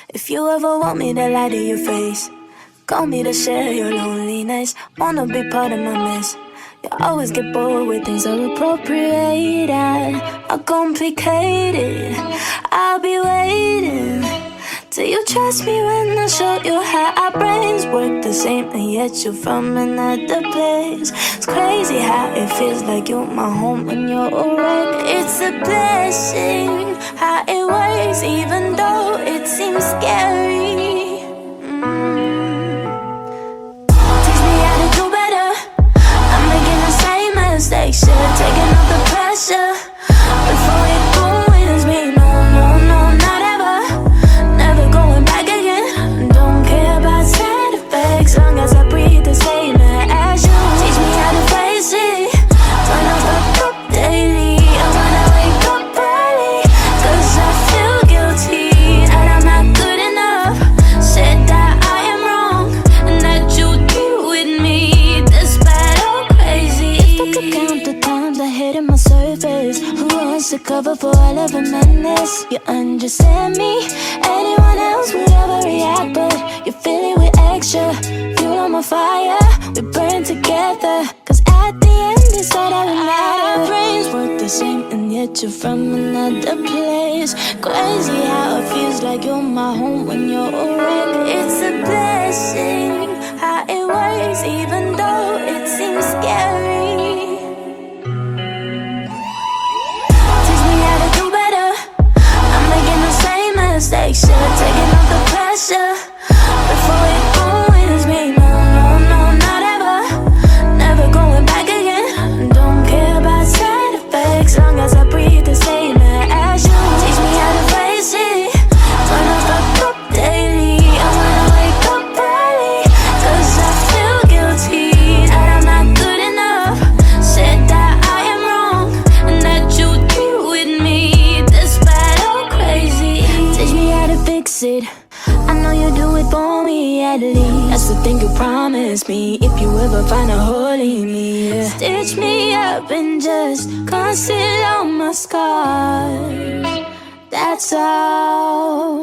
If you ever want me to lie to your face, call me to share your loneliness. Wanna be part of my mess. You always get bored with things that are appropriated or complicated. I'll be waiting till you trust me when I show you how our brains work the same, and yet you're from another place. It's crazy how it feels like you're my home when you're awake. It's a blessing how it works, even though it seems scary. They should have taken off the pressure before it ruins me. No, no, no, not ever. Never going back again. Don't care about side effects, long as I breathe the same air as you. Teach me how to face it. Turn off the cup daily. I wanna wake up early, cause I feel guilty that I'm not good enough. Said that I am wrong and that you deal with me despite all crazy. If I could count the times I hit in my surface, who wants to cover for all of a madness? You understand me? Anyone else would ever react, but you fill it with extra fuel on my fire. We burn together, cause at the end it's all that matters. Our brains work the same, and yet you're from another place. Crazy how it feels like you're my home when you're awake. It's a blessing how it works, even though it seems scary. They should have taken off the pressure before it ruins me. No, no, no, not ever. Never going back again. Don't care about side effects, long as I breathe the same air as you. Teach me how to face it. Turn off the cup daily. I wanna wake up early, cause I feel guilty that I'm not good enough. Said that I am wrong and that you deal with me despite all crazy. Teach me how to fix it. I know you do it for me at least. That's the thing you promised me. If you ever find a hole in me, yeah. Stitch me up and just conceal all my scars. That's all.